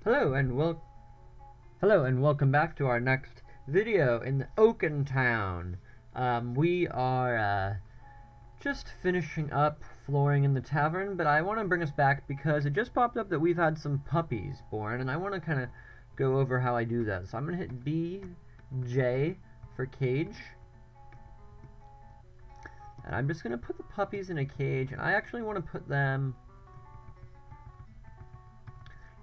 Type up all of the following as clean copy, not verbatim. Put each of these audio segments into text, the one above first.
Hello and welcome back to our next video in Oakentown. We are just finishing up flooring in the tavern, but I want to bring us back because it just popped up that we've had some puppies born, and I want to kind of go over how I do that. So I'm going to hit B, J for cage. And I'm just going to put the puppies in a cage, and I actually want to put them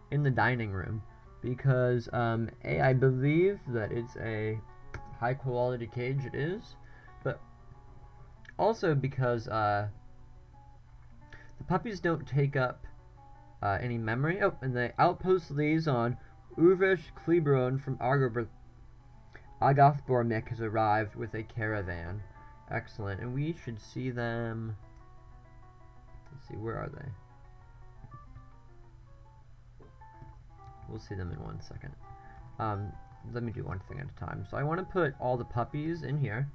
in the dining room because I believe that it's a high quality cage. It is, but also because the puppies don't take up any memory. Oh, and the outpost liaison Ulrich Kleebron from Agathbormik has arrived with a caravan. Excellent, and we should see them. Let's see, where are they? We'll see them in 1 second. Let me do one thing at a time. So I want to put all the puppies in here.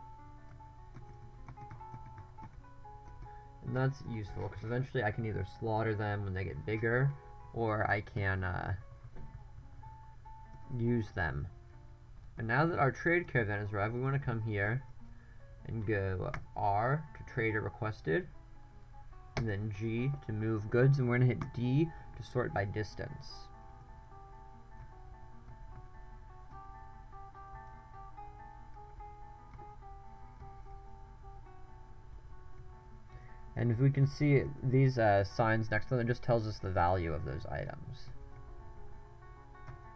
And that's useful, because eventually I can either slaughter them when they get bigger, or I can use them. And now that our trade caravan has arrived, we want to come here and go R to trader requested, and then G to move goods, and we're going to hit D to sort by distance. And if we can see these signs next to them, it just tells us the value of those items.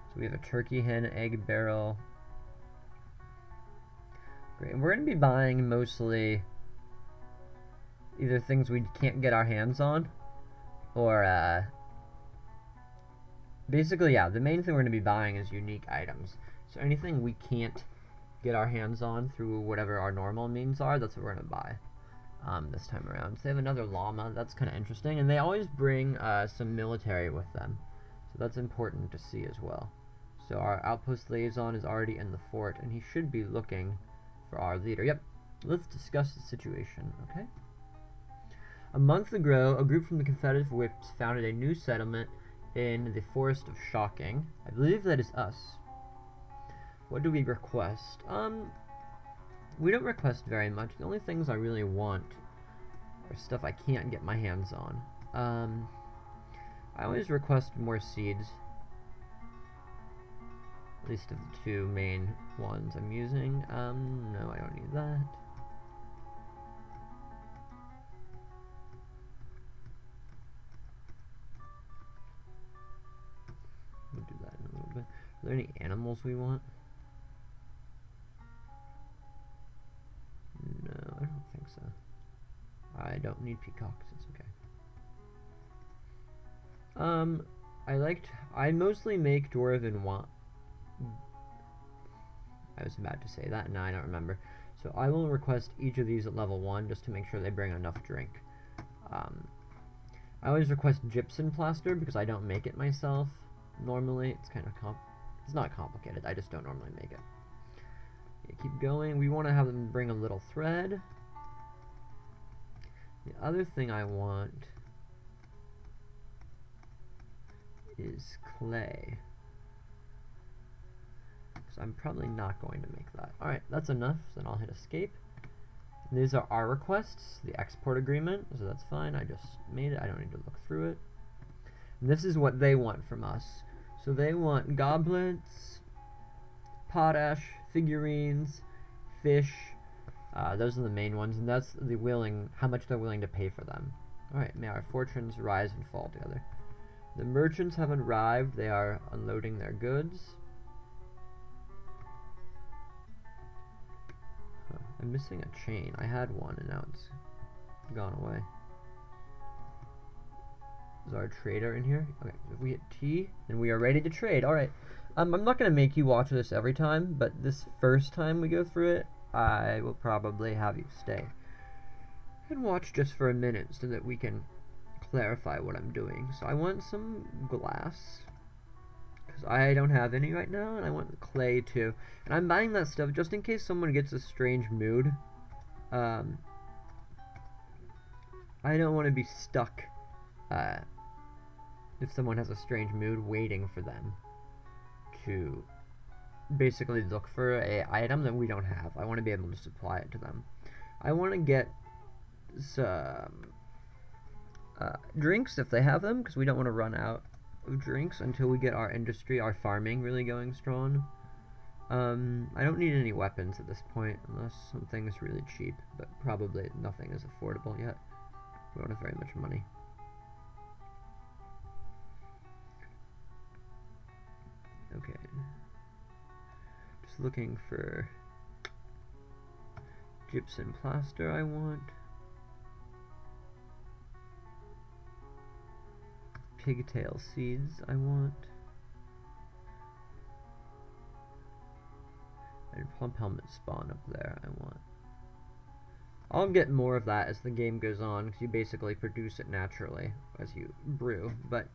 So we have a turkey hen, egg barrel. Great. And we're going to be buying mostly either things we can't get our hands on, or basically, yeah, the main thing we're going to be buying is unique items. So anything we can't get our hands on through whatever our normal means are, that's what we're going to buy. This time around. So they have another llama. That's kind of interesting, and they always bring some military with them, so that's important to see as well. So our outpost liaison is already in the fort, and he should be looking for our leader. Yep, let's discuss the situation. Okay. A month ago, a group from the Confederate Whips founded a new settlement in the Forest of Shocking. I believe that is us. What do we request? We don't request very much. The only things I really want are stuff I can't get my hands on. I always request more seeds. At least of the two main ones I'm using. No, I don't need that. We'll do that in a little bit. Are there any animals we want? No, I don't think so. I don't need peacocks, it's okay. I mostly make dwarven wine. I was about to say that, and now I don't remember. So I will request each of these at level 1 just to make sure they bring enough drink. I always request gypsum plaster because I don't make it myself normally. It's kind of it's not complicated, I just don't normally make it. Keep going. We want to have them bring a little thread. The other thing I want is clay. So I'm probably not going to make that. Alright, that's enough. So then I'll hit escape. And these are our requests, the export agreement. So that's fine. I just made it. I don't need to look through it. And this is what they want from us. So they want goblets, potash, figurines, fish. Those are the main ones, and that's how much they're willing to pay for them. Alright, may our fortunes rise and fall together. The merchants have arrived. They are unloading their goods. I'm missing a chain. I had one, and now it's gone away. Is our trader in here? Okay, so if we hit T, then we are ready to trade. Alright. I'm not going to make you watch this every time, but this first time we go through it, I will probably have you stay and watch just for a minute so that we can clarify what I'm doing. So I want some glass, because I don't have any right now, and I want clay too. And I'm buying that stuff just in case someone gets a strange mood. I don't want to be stuck if someone has a strange mood, waiting for them to basically look for a item that we don't have. I want to be able to supply it to them. I want to get some drinks if they have them, because we don't want to run out of drinks until we get our industry, our farming really going strong. I don't need any weapons at this point, unless something is really cheap, but probably nothing is affordable yet. We don't have very much money. Okay. Just looking for gypsum plaster I want. Pigtail seeds I want. And plump helmet spawn up there I want. I'll get more of that as the game goes on, because you basically produce it naturally as you brew, but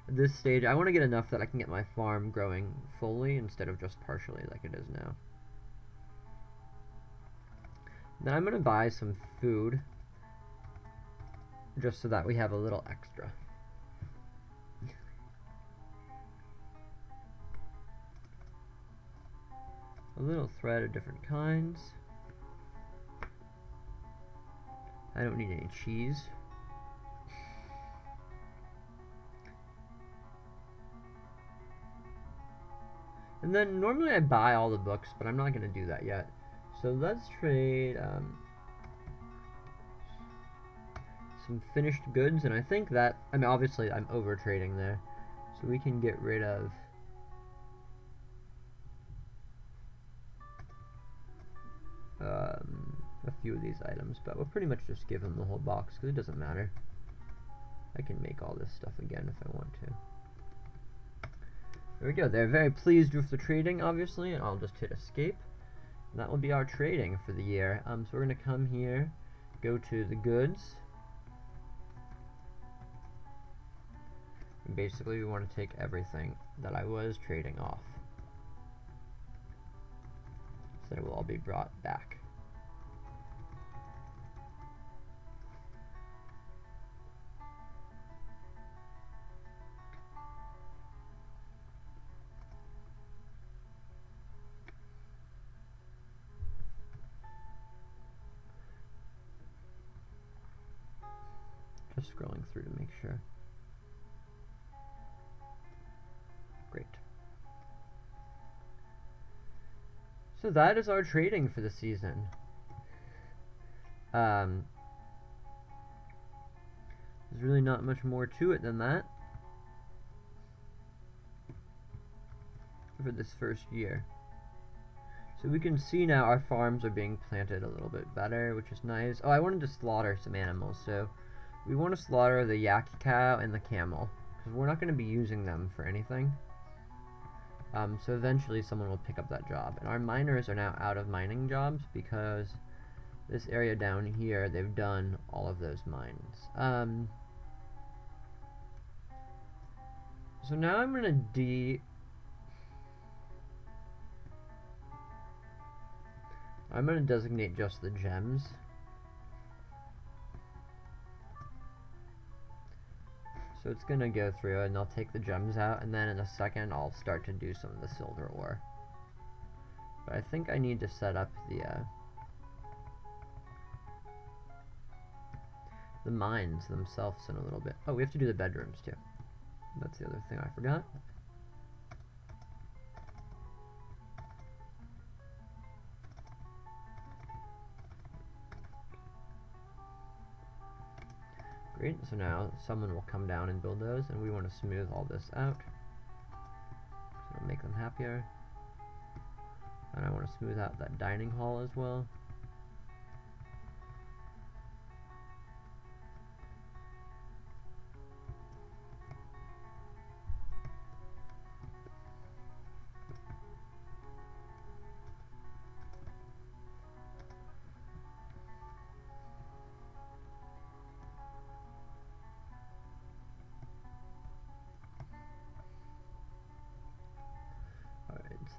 at this stage I want to get enough that I can get my farm growing fully instead of just partially like it is now. Then I'm going to buy some food just so that we have a little extra. A little thread of different kinds. I don't need any cheese. And then normally I buy all the books, but I'm not going to do that yet. So let's trade some finished goods, and I think that, I mean, obviously I'm over trading there, so we can get rid of a few of these items, but we'll pretty much just give them the whole box because it doesn't matter. I can make all this stuff again if I want to. There we go. They're very pleased with the trading, obviously, and I'll just hit escape. And that will be our trading for the year. So we're going to come here, go to the goods, and basically we want to take everything that I was trading off, so that it will all be brought back. Just scrolling through to make sure. Great. So that is our trading for the season. There's really not much more to it than that for this first year. So we can see now our farms are being planted a little bit better, which is nice. Oh, I wanted to slaughter some animals, so we want to slaughter the yak cow and the camel, because we're not going to be using them for anything. So eventually someone will pick up that job. And our miners are now out of mining jobs because this area down here, they've done all of those mines. So now I'm going to I'm going to designate just the gems. So it's going to go through and I'll take the gems out, and then in a second I'll start to do some of the silver ore. But I think I need to set up the mines themselves in a little bit. Oh, we have to do the bedrooms too. That's the other thing I forgot. Great, so now someone will come down and build those, and we want to smooth all this out. So it'll make them happier. And I want to smooth out that dining hall as well.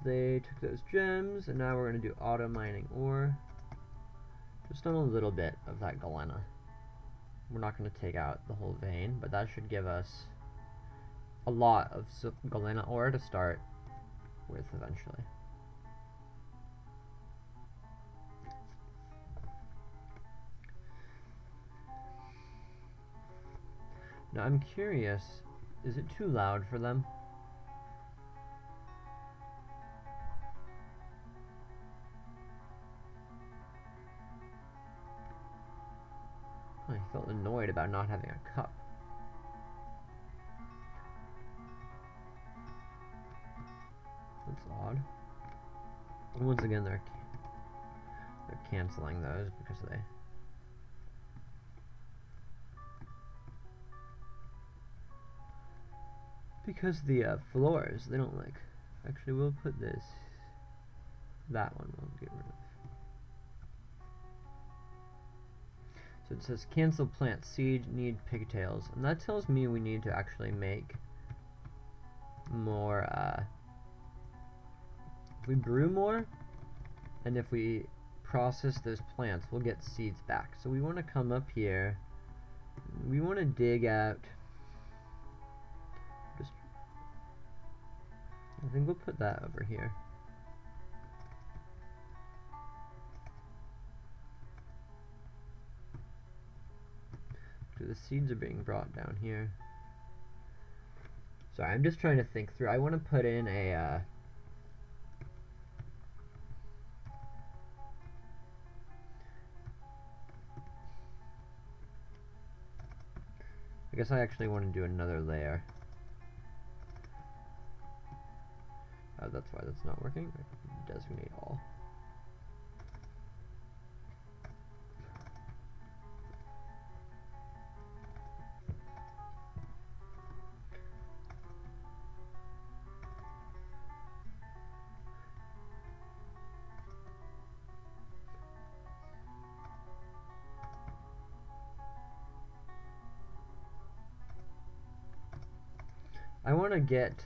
They took those gems, and now we're going to do auto mining ore. Just on a little bit of that galena. We're not going to take out the whole vein, but that should give us a lot of galena ore to start with eventually. Now I'm curious, is it too loud for them? I felt annoyed about not having a cup. That's odd. And once again, they're canceling those because the floors, they don't like. Actually, we'll put that one we'll get rid of. So it says cancel plant seed, need pigtails, and that tells me we need to actually make more, if we brew more, and if we process those plants, we'll get seeds back. So we want to come up here, we want to dig out, I think we'll put that over here. So the seeds are being brought down here. Sorry, I'm just trying to think through. I want to put in a I guess I actually want to do another layer. That's why that's not working. Designate all. I want to get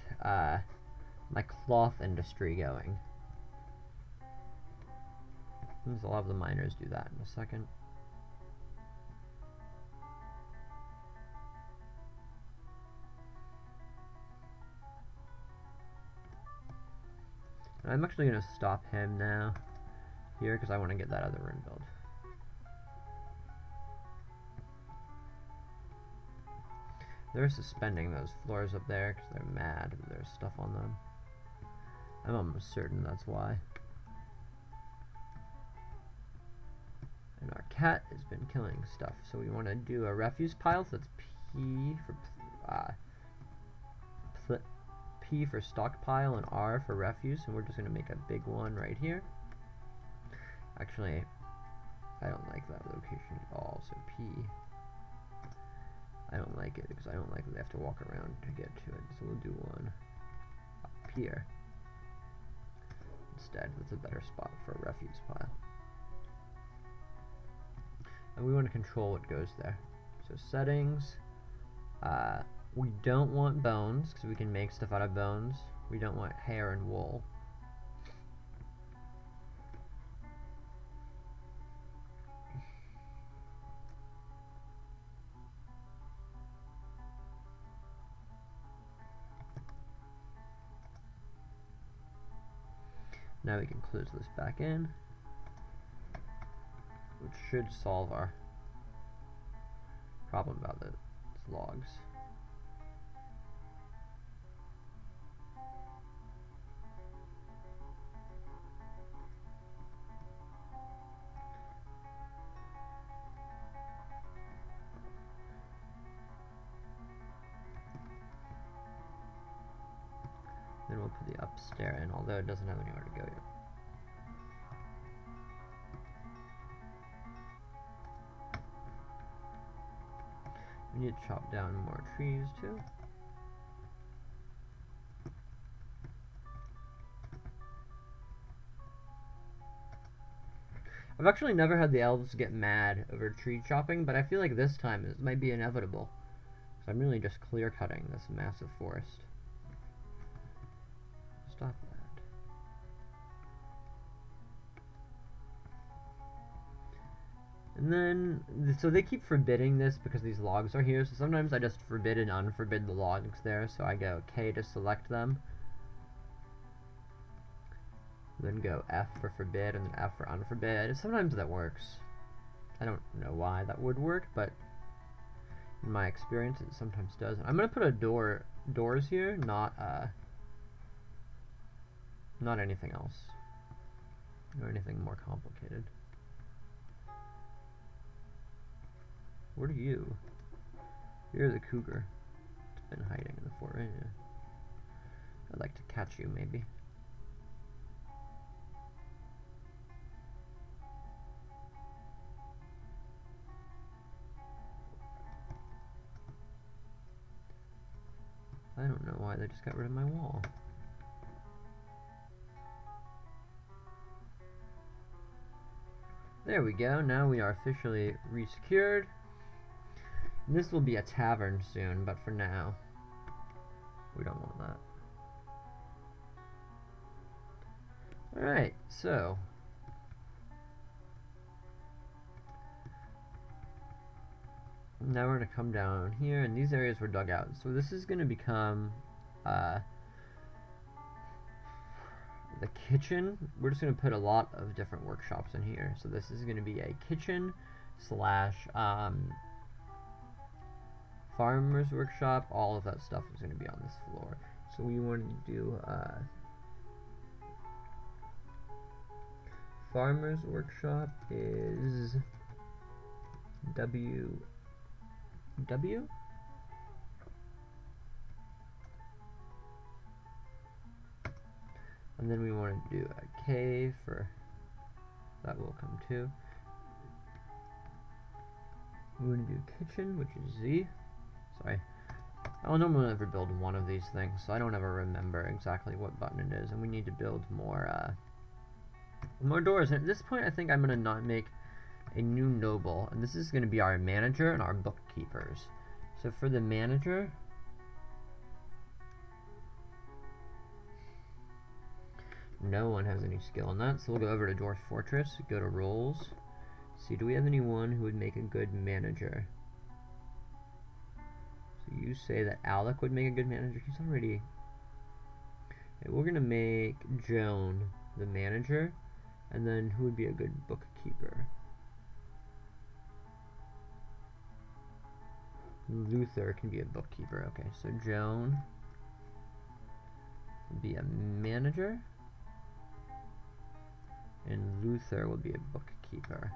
my cloth industry going. Since a lot of the miners do that in a second. And I'm actually going to stop him now here because I want to get that other room built. They're suspending those floors up there because they're mad that there's stuff on them. I'm almost certain that's why. And our cat has been killing stuff, so we want to do a refuse pile. So that's P for stockpile and R for refuse, and we're just going to make a big one right here. Actually, I don't like that location at all, so P. I don't like it because I don't like that they have to walk around to get to it, so we'll do one up here instead. That's a better spot for a refuse pile. And we want to control what goes there. So settings, we don't want bones because we can make stuff out of bones. We don't want hair and wool. Now we can close this back in, which should solve our problem about the logs. Then we'll put the upstairs in, although it doesn't have anywhere to go yet. We need to chop down more trees too. I've actually never had the elves get mad over tree chopping, but I feel like this time it might be inevitable. So I'm really just clear cutting this massive forest. Stop that. And And then, so they keep forbidding this because these logs are here, so sometimes I just forbid and unforbid the logs there, so I go K to select them. Then go F for forbid, and then F for unforbid. Sometimes that works. I don't know why that would work, but in my experience it sometimes doesn't. I'm gonna put a doors here, not anything else. Or anything more complicated. What are you? You're the cougar. It's been hiding in the fort, right? Yeah. I'd like to catch you, maybe. I don't know why they just got rid of my wall. There we go. Now we are officially resecured. This will be a tavern soon, but for now, we don't want that. Alright, so now we're going to come down here, and these areas were dug out. So this is going to become the kitchen. We're just going to put a lot of different workshops in here. So this is going to be a kitchen slash farmer's workshop. All of that stuff is going to be on this floor. So we want to do farmer's workshop is W. And then we want to do a K for that will come too. We want to do kitchen, which is Z. Sorry. I'll normally never build one of these things, so I don't ever remember exactly what button it is, and we need to build more doors. And at this point, I think I'm going to not make a new noble, and this is going to be our manager and our bookkeepers. So for the manager, no one has any skill in that, so we'll go over to Dwarf Fortress, go to roles, see, do we have anyone who would make a good manager? So you say that Alec would make a good manager. He's already... Okay, we're going to make Joan the manager, and then who would be a good bookkeeper? Luther can be a bookkeeper. Okay, so Joan will be a manager, and Luther will be a bookkeeper.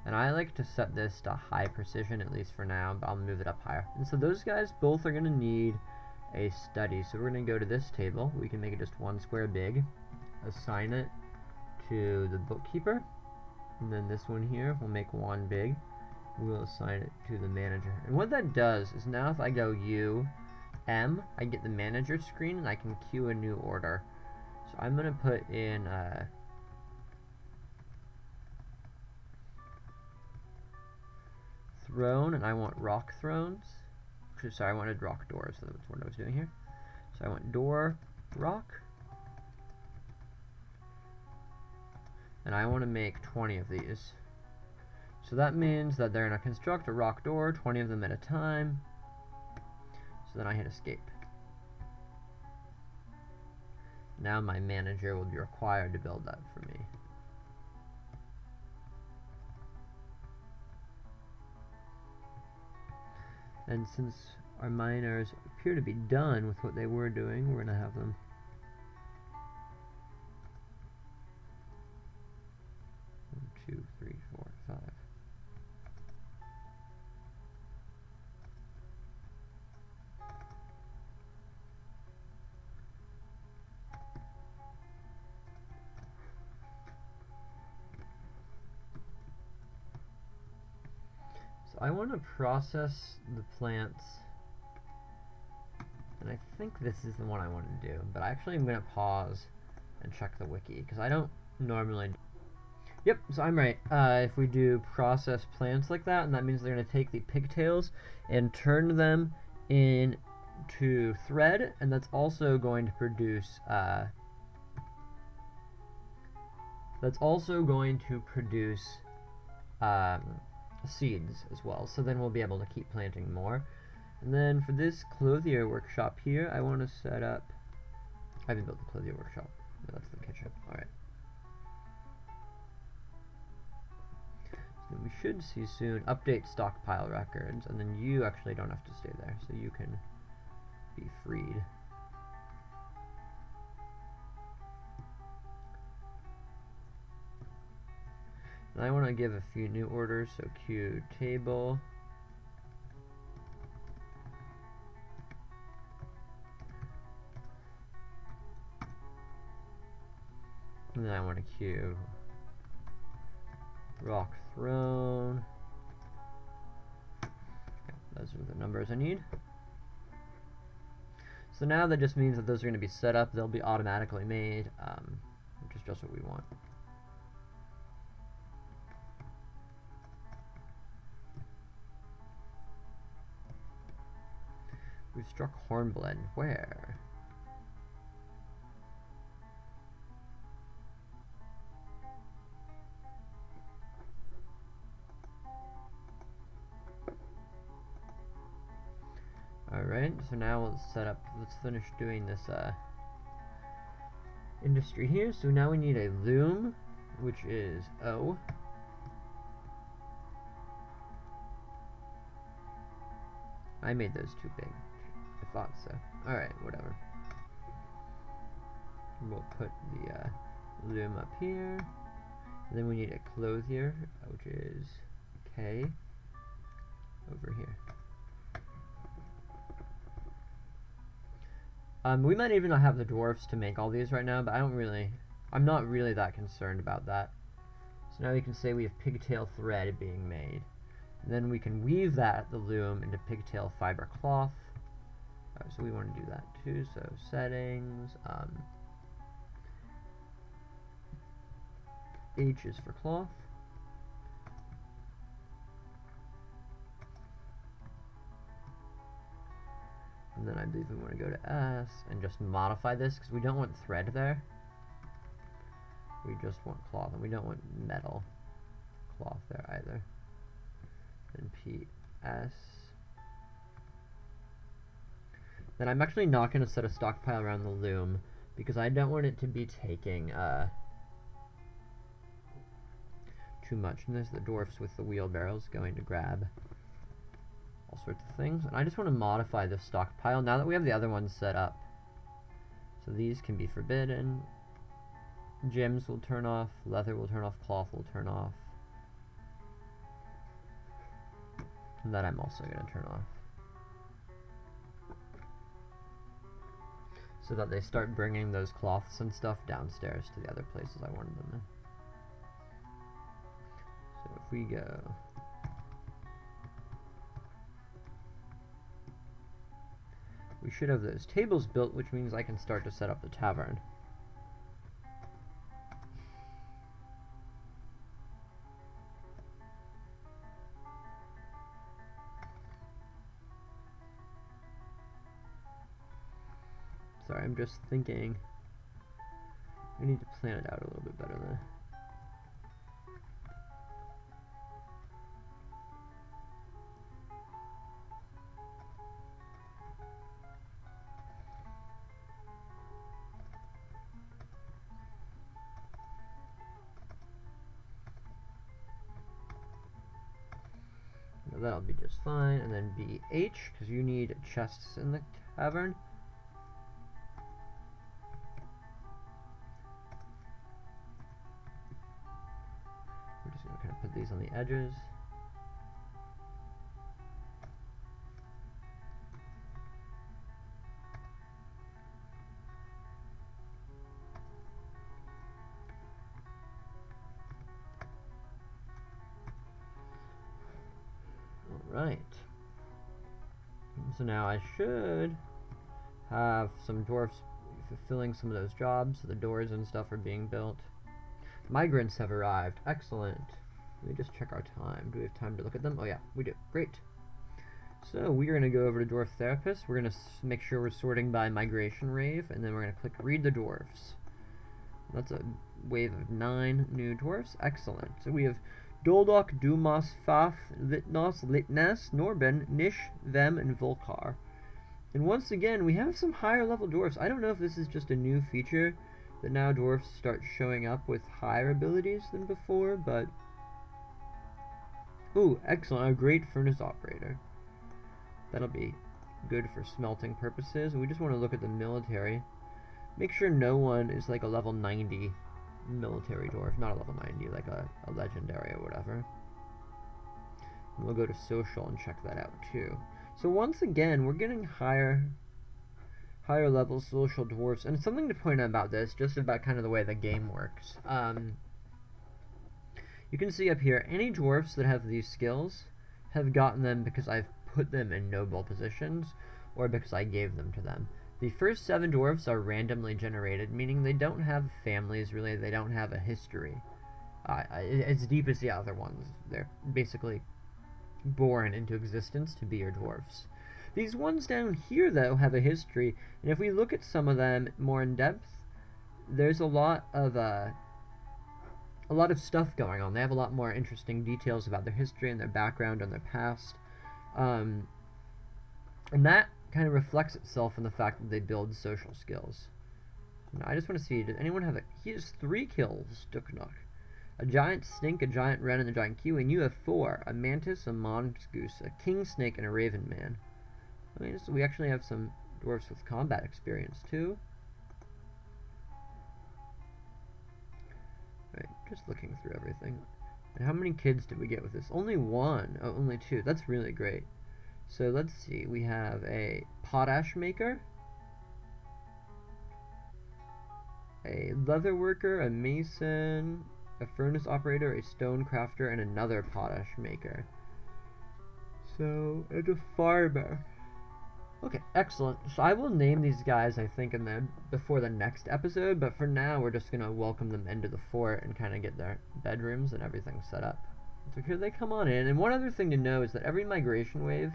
And I like to set this to high precision, at least for now, but I'll move it up higher. And so those guys both are going to need a study. So we're going to go to this table. We can make it just 1 square big, assign it to the bookkeeper, and then this one here we'll make 1 big. We'll assign it to the manager. And what that does is now if I go U, M, I get the manager screen and I can queue a new order. So I'm going to put in throne, and I want rock thrones. Sorry, I wanted rock doors, so that's what I was doing here. So I want door, rock. And I want to make 20 of these. So that means that they're going to construct a rock door, 20 of them at a time. So then I hit escape. Now my manager will be required to build that for me. And since our miners appear to be done with what they were doing, we're going to have them one, 2, 3, 4, 5. I want to process the plants, and I think this is the one I want to do, but actually I'm going to pause and check the wiki, because I don't normally... Yep, so I'm right. If we do process plants like that, and that means they're going to take the pigtails and turn them into thread, and that's also going to produce... seeds as well, so then we'll be able to keep planting more. And then for this clothier workshop here, I want to set up... I haven't built the clothier workshop. No, that's the kitchen. Alright. So we should see soon update stockpile records, and then you actually don't have to stay there, so you can be freed. And I want to give a few new orders, so queue table. And then I want to queue rock throne. Okay, those are the numbers I need. So now that just means that those are going to be set up. They'll be automatically made, which is just what we want. We've struck Hornblende. Where? Alright, so now let's finish doing this industry here. So now we need a loom, which is O. I made those too big. I thought so. Alright, whatever. We'll put the loom up here. And then we need a clothier, which is K, over here. We might even not have the dwarfs to make all these right now, but I'm not really that concerned about that. So now we can say we have pigtail thread being made. And then we can weave the loom, into pigtail fiber cloth. So we want to do that too, so settings, H is for cloth. And then I believe we want to go to S and just modify this, because we don't want thread there. We just want cloth, and we don't want metal cloth there either. Then PS. Then I'm actually not going to set a stockpile around the loom, because I don't want it to be taking too much. And there's the dwarfs with the wheelbarrows going to grab all sorts of things. And I just want to modify this stockpile now that we have the other ones set up. So these can be forbidden. Gems will turn off, leather will turn off, cloth will turn off. And that I'm also going to turn off. So that they start bringing those cloths and stuff downstairs to the other places I wanted them in. So if we go... we should have those tables built, which means I can start to set up the tavern. Sorry, I'm just thinking I need to plan it out a little bit better there. That'll be just fine. And then BH, because you need chests in the tavern. We're just going to kind of put these on the edges. Right. So now I should have some dwarfs fulfilling some of those jobs. So the doors and stuff are being built. Migrants have arrived. Excellent. Let me just check our time. Do we have time to look at them? Oh yeah, we do. Great. So we're going to go over to Dwarf Therapist. We're going to make sure we're sorting by migration wave, and then we're going to click Read the Dwarfs. That's a wave of 9 new dwarfs. Excellent. So we have Doldok, Dumas, Faf, Litnos, Litnas, Norben, Nish, Vem, and Volkar. And once again, we have some higher level dwarfs. I don't know if this is just a new feature that now dwarfs start showing up with higher abilities than before, but... Ooh, excellent. A great furnace operator. That'll be good for smelting purposes. We just want to look at the military. Make sure no one is like a level 90 military dwarf. Not a level 90, like a legendary or whatever. And we'll go to social and check that out too. So once again, we're getting higher level social dwarfs. And something to point out about this, just about kind of the way the game works. You can see up here, any dwarfs that have these skills have gotten them because I've put them in noble positions, or because I gave them to them. The first 7 dwarfs are randomly generated, meaning they don't have families, really. They don't have a history as deep as the other ones. They're basically born into existence to be your dwarfs. These ones down here, though, have a history, and if we look at some of them more in depth, there's a lot of stuff going on. They have a lot more interesting details about their history and their background and their past. And that kind of reflects itself in the fact that they build social skills. Now, I just want to see, does anyone have he has 3 kills, Duknok. A giant snake, a giant wren, and a giant kiwi, and you have 4. A mantis, a mongoose, a king snake, and a raven man. I mean, we actually have some dwarfs with combat experience, too. Right, just looking through everything. And how many kids did we get with this? Only 1. Oh, only 2. That's really great. So let's see. We have a potash maker, a leather worker, a mason, a furnace operator, a stone crafter, and another potash maker. So, and a farmer. Okay, excellent. So I will name these guys, I think, before the next episode, but for now we're just going to welcome them into the fort and kind of get their bedrooms and everything set up. So here they come on in, and one other thing to know is that every migration wave...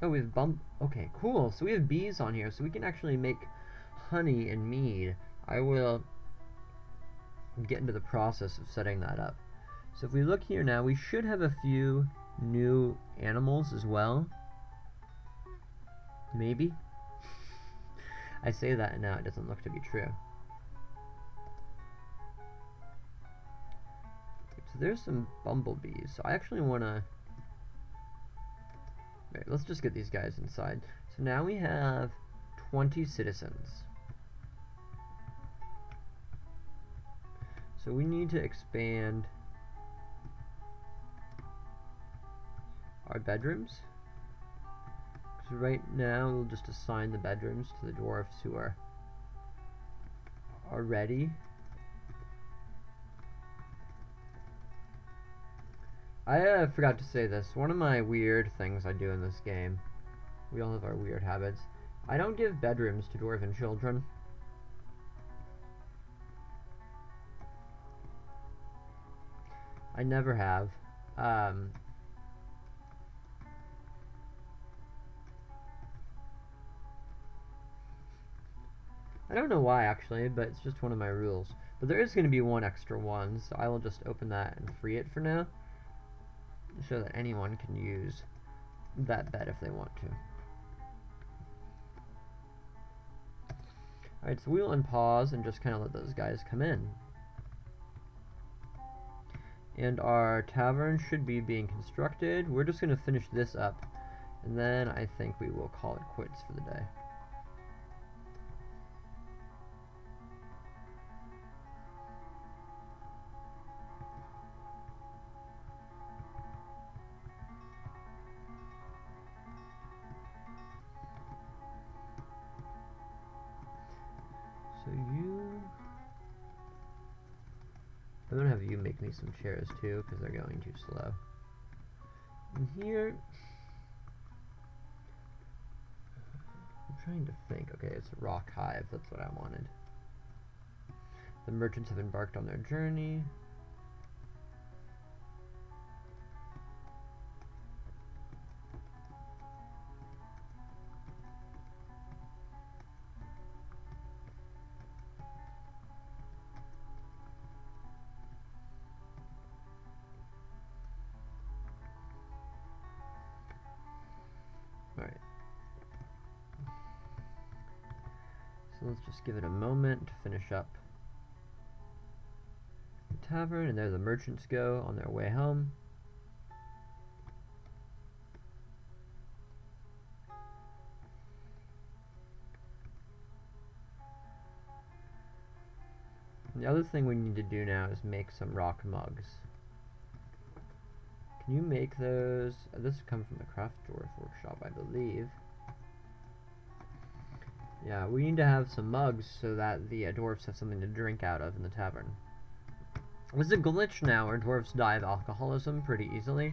Oh, we have okay, cool. So we have bees on here, so we can actually make honey and mead. I will get into the process of setting that up. So if we look here now, we should have a few new animals as well. Maybe. I say that and now it doesn't look to be true. So there's some bumblebees. So I actually want to... Right, let's just get these guys inside. So now we have 20 citizens. So we need to expand our bedrooms. So right now we'll just assign the bedrooms to the dwarfs who are ready. I forgot to say this. One of my weird things I do in this game, we all have our weird habits, I don't give bedrooms to dwarven children. I never have. I don't know why, actually, but it's just one of my rules. But there is going to be one extra one, so I will just open that and free it for now, so that anyone can use that bed if they want to. Alright, so we'll unpause and just kind of let those guys come in. And our tavern should be being constructed. We're just going to finish this up, and then I think we will call it quits for the day. So I'm going to have you make me some chairs too, because they're going too slow. And here, I'm trying to think. Okay, it's a rock hive. That's what I wanted. The merchants have embarked on their journey. let's just give it a moment to finish up the tavern, and there the merchants go on their way home. And the other thing we need to do now is make some rock mugs. Can you make those? This comes from the craft dwarf workshop, I believe. Yeah, we need to have some mugs so that the dwarves have something to drink out of in the tavern. There's a glitch now where dwarves die of alcoholism pretty easily,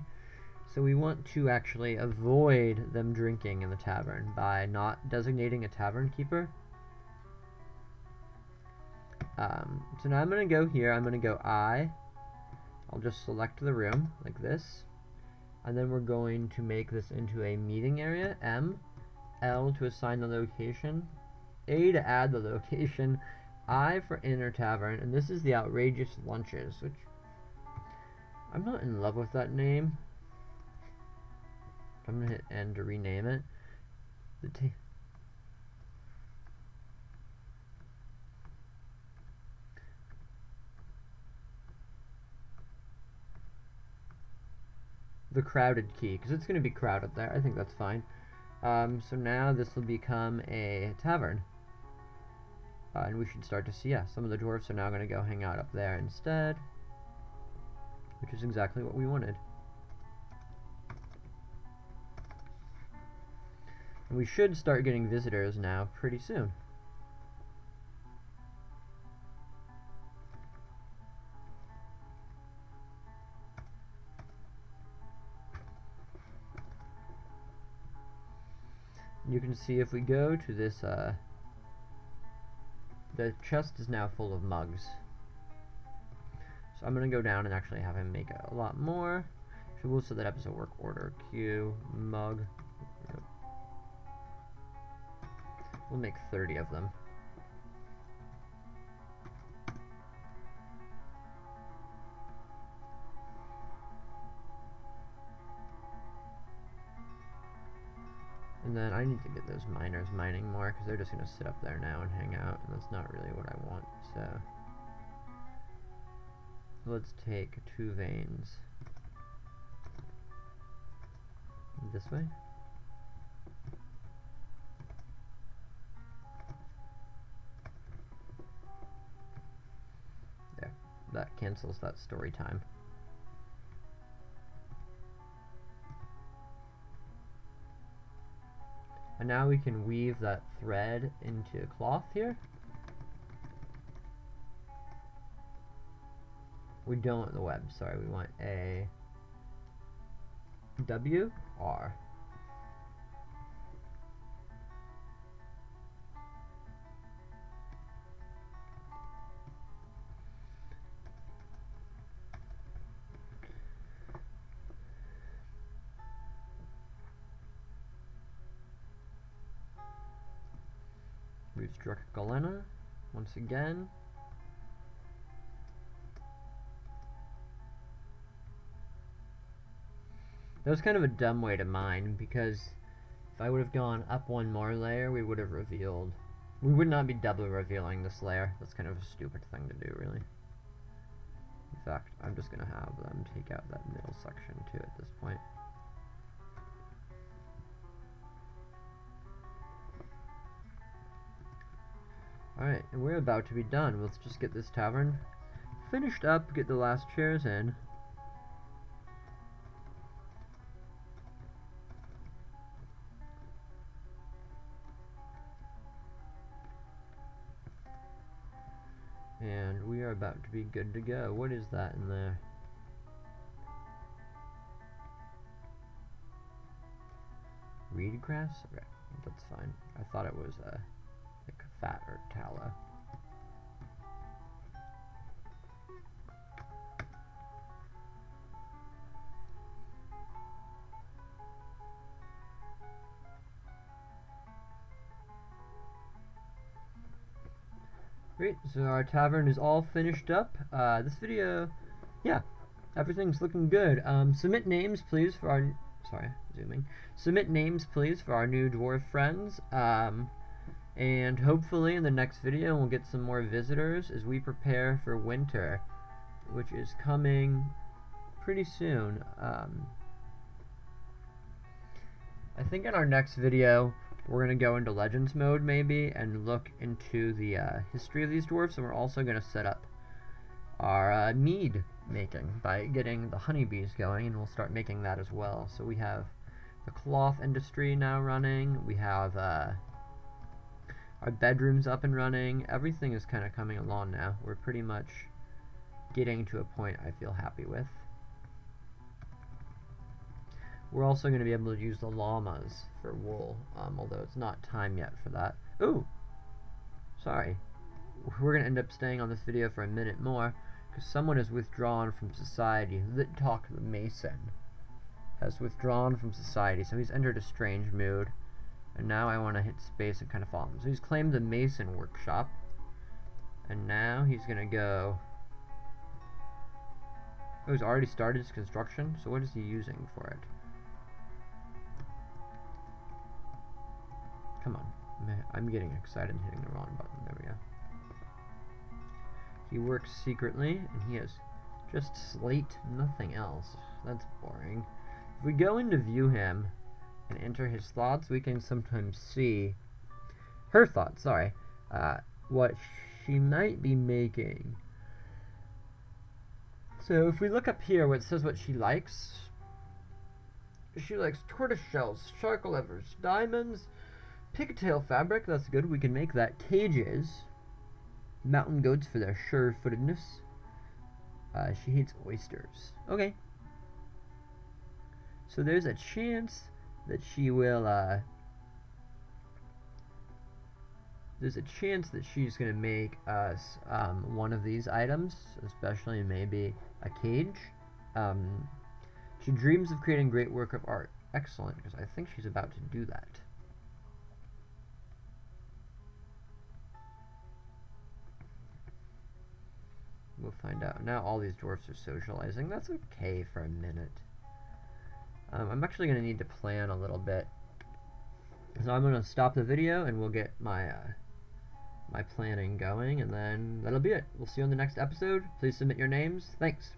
so we want to actually avoid them drinking in the tavern by not designating a tavern keeper. So now I'm going to go here, I'm going to go I'll just select the room like this, and then we're going to make this into a meeting area, M, L to assign the location, A to add the location, I for inner tavern, and this is the outrageous lunches, which I'm not in love with that name. I'm going to hit N to rename it. The crowded key, because it's going to be crowded there. I think that's fine. So now this will become a tavern. And we should start to see, some of the dwarves are now going to go hang out up there instead, which is exactly what we wanted. And we should start getting visitors now pretty soon. You can see if we go to this, the chest is now full of mugs. So I'm going to go down and actually have him make a lot more. So we'll set that up as a work order. Q, mug. We'll make 30 of them. And then I need to get those miners mining more, because they're just going to sit up there now and hang out, and that's not really what I want. So let's take 2 veins this way. There, that cancels that story time. And now we can weave that thread into cloth here. We don't want the web, sorry, we want a W, R. We've struck Galena once again. That was kind of a dumb way to mine, because if I would have gone up one more layer, we would have revealed... We would not be double revealing this layer. That's kind of a stupid thing to do, really. In fact, I'm just going to have them take out that middle section too at this point. Alright, and we're about to be done. Let's just get this tavern finished up, get the last chairs in. And we are about to be good to go. What is that in there? Reed grass? Okay, that's fine. I thought it was like fat or tallow. Great, so our tavern is all finished up. This video, yeah, everything's looking good. Submit names, please, for our... Sorry, zooming. Submit names, please, for our new dwarf friends. And hopefully in the next video we'll get some more visitors as we prepare for winter, which is coming pretty soon. I think in our next video we're going to go into Legends mode maybe and look into the history of these dwarfs, and we're also going to set up our mead making by getting the honeybees going, and we'll start making that as well. So we have the cloth industry now running, we have our bedrooms up and running, everything is kind of coming along now. We're pretty much getting to a point I feel happy with. We're also going to be able to use the llamas for wool, although it's not time yet for that. Ooh! Sorry. We're going to end up staying on this video for a minute more, because someone is withdrawn from society. Talk the Mason has withdrawn from society, so he's entered a strange mood. And now I want to hit space and kind of follow him. So he's claimed the Mason workshop, and now he's going to go... Oh, he's already started his construction? So what is he using for it? Come on. I'm getting excited and hitting the wrong button. There we go. He works secretly, and he has just slate, nothing else. That's boring. If we go into view him and enter his thoughts, we can sometimes see her thoughts, sorry, what she might be making. So if we look up here where it says what she likes tortoise shells, shark livers, diamonds, pigtail fabric, that's good, we can make that. Cages, mountain goats for their sure-footedness. She hates oysters. Okay. So there's a chance that she will, there's a chance that she's going to make us one of these items, especially maybe a cage. She dreams of creating great work of art. Excellent, because I think she's about to do that. We'll find out. Now all these dwarfs are socializing. That's okay for a minute. I'm actually going to need to plan a little bit. So I'm going to stop the video and we'll get my my planning going, and then that'll be it. We'll see you on the next episode. Please submit your names. Thanks.